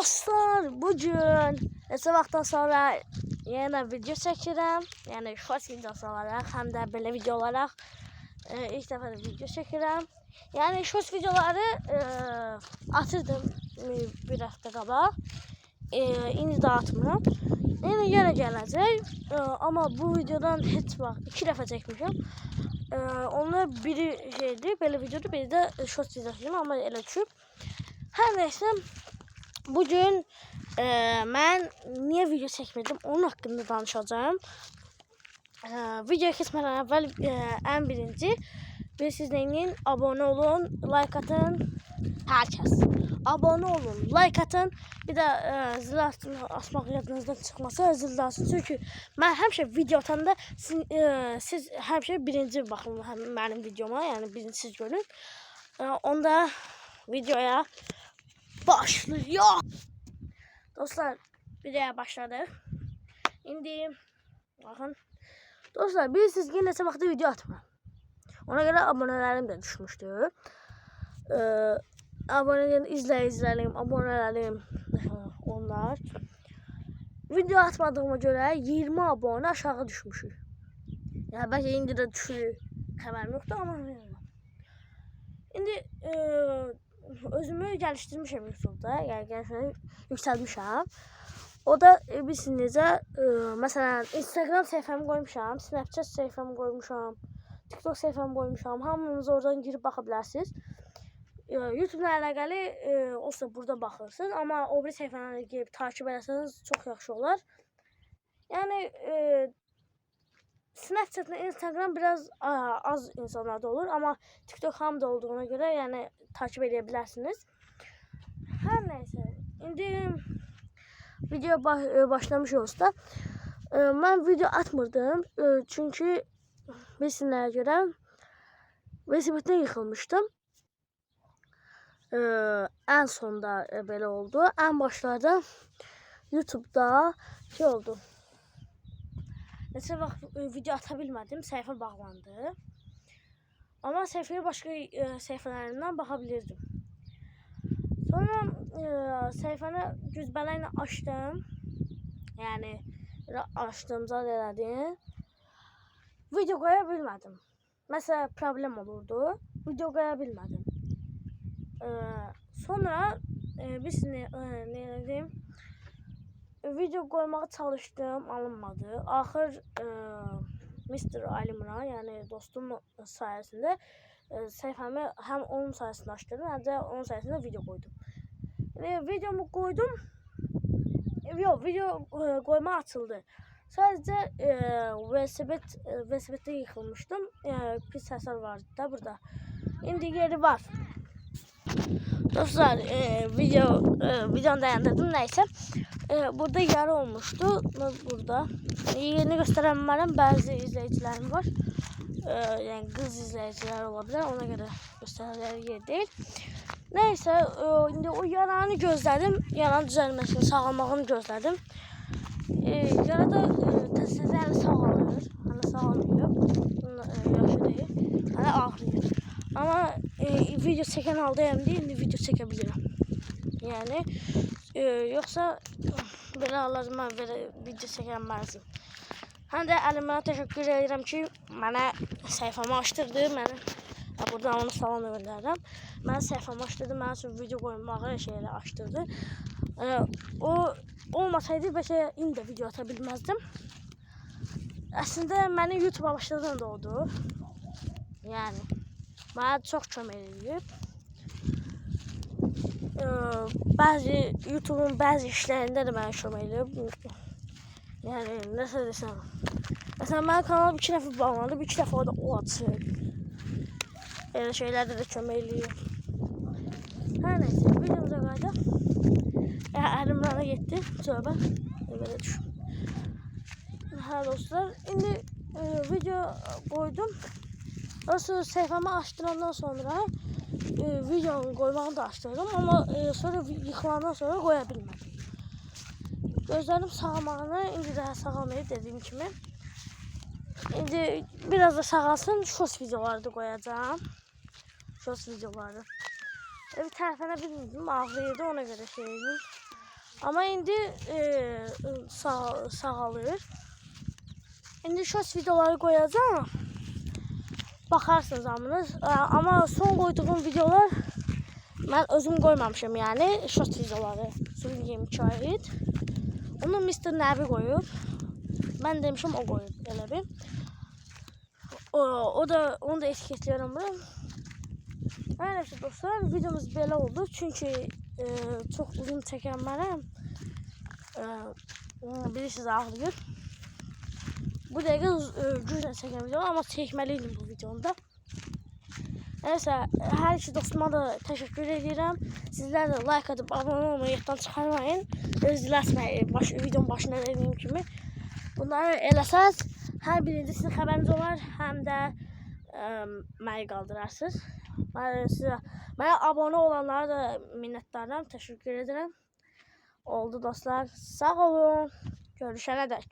Dostlar, bugün neçə vaxtdan sonra yenə video çəkirəm. Yəni short videosu olaraq, həm də belə video olaraq ilk dəfə video çəkirəm. Yəni short videoları atırdım bir həftə qabaq. İndi də atmıram. Yenə gələcək. Amma bu videodan heç vaxt 2 dəfə çəkmişəm. Onlar biri şeydir, belə videodur, biri də short videosu, amma elə düşüb. Hər nəysə, bugün mən niyə video çəkmədim, onun haqqında danışacağım. Videoya keçmədən əvvəl ən birinci, siz neyin? Abone olun, like atın. Hər kəs abone olun, like atın. Bir də zil açmaq yadınızdan çıxmasa zil açın. Çünki mən həmişə video atanda siz həmişə birinci baxın mənim videoma, yəni birinci siz görün. Onda videoya başlıyor. Dostlar, videoya başladık. İndi bakın. Dostlar, bilirsiniz ki neçə vaxtda video atmıram. Ona görə abonələrim də düşmüşdü. Abonelerim, izləyicilərim, abonələrim onlar. Video atmadığıma görə 20 abone aşağı düşmüşük. Yəni bəlkə indi də düşür, xəbərim yoxdur, amma indi özümü gəlişdirmişəm YouTube'da, yəni gəlişdirmişəm, yüksəlmişəm. O da bilirsiniz necə, məsələn Instagram səhifəmi qoymuşam, Snapchat səhifəmi qoymuşam, TikTok səhifəmi qoymuşam. Hamınız oradan girib baxa bilərsiniz. YouTube-la əlaqəli olsa burada baxırsınız, amma o bir səhifələrə girib takip ederseniz çox yaxşı olar. Yəni Snapchat və Instagram biraz az insanlarda olur, amma TikTok hamıda olduğuna görə yəni takip edə bilərsiniz. Hər nəysə, indi video başlamış olsa, mən video atmırdım, çünki bilsinlərə görə velosipeddən yıxılmışdım. En sonda belə oldu. En başlarda YouTube'da şey oldu. Neçə vaxt video ata bilmədim, səhifə bağlandı. Amma səhifəyə başqa səhifələrindən baxa bilirdim. Sonra səhifəni güzbələ ilə açdım. Yəni açdım, zad elədim. Video qoya bilmədim. Məsələn, problem olurdu. Video qoya bilmədim. Sonra ne dedim, video koymağa çalıştım, alınmadı. Axır Mr. Alimran, yəni dostum sayəsində səhifəmi həm onun sayəsində açdırdım, həm də onun sayəsində video koydum. Videomu koydum. Yox, video koyma açıldı. Sadəcə velosipeddə yıxılmışdım. Pis həsar vardı da burada. İndi geri var. Dostlar, videonu dayandırdım, neyse. Burada yara olmuştu. Burada. Yerini gösteremem, bazı izleyicilerim var. Yani kız izleyiciler olabilir, ona göre gösterilen yer değil. Neyse, indi o yaranı gözledim. Yaranın düzəlməsini, sağalmağını gözledim. Yara da təzələri sağalır. Hani sağalmıyor. Yaxşı deyil. Hani ağrıyor. Ama video çeken haldayım değil, indi video çekebilirim. Yani yoksa belə hallarıma belə video çəkənməzdim. Həm də əlimə təşəkkür edirəm ki, mənə səhifəmi açdırdı. Buradan onu salam göndərirəm. Mənə səhifəmi açdırdı, mənə üçün video qoymağı şeylə açdırdı. O olmasaydı bəlkə indi də video ata bilməzdim. Əslində məni YouTube'a başladan da oldu. Yəni bana çok kömək edib. YouTube'un bazı işlərində də mənə kömək edib. Yəni nəsə desəm. Məsələn, mənim kanalım 2 dəfə bağlanıb, 2 dəfə orada o açıb. Elə şeylərdə də kömək edib. Hər nəysə, videomuza qayıdaq. Əlimrana getdi, tövbə. Belə düşün. Hə dostlar, indi video qoydum. Sonra səhifəmi açdırandan sonra videonu koymağını da açdırdım, amma sonra yıxılandan sonra qoya bilmədim. Gözlərim sağalmağını, indi daha sağalmayıb dediyim kimi. İndi biraz da sağalsın, short videoları da qoyacağım. Short videoları. Bir tərəfənə bilmirdim, ağrıyırdı, ona görə şeydim. Amma indi sağalır. İndi short videoları qoyacağam. Baxarsınız hamınız. Amma son qoyduğum videolar mən özüm qoymamışam, yəni short videoları. Suyun 22 aid. Onu Mr. Nəbi qoyub. Mən demişim o qoyub elə bir. Onu da etiketləyirəm bura. Hər nəsə dostlar, videomuz belə oldu. Çünki çox uzun çəkən mənəm. Bilirsiniz ağlayır. Bu dəqiqə güclə çəkən video, amma çəkməliydim bu videomda. Neyse, hər iki dostuma da təşəkkür edirəm. Sizlər də like edib abunə olmayı yaddan çıxarmayın. Özləsməyin, videonun başında dediyim kimi. Bunları eləsəz, hər birinci sizin xəbəriniz olar, həm də məni qaldırarsınız. Mənə abunə olanlara da minnətdaram, təşəkkür edirəm. Oldu dostlar, sağ olun, görüşənə dək.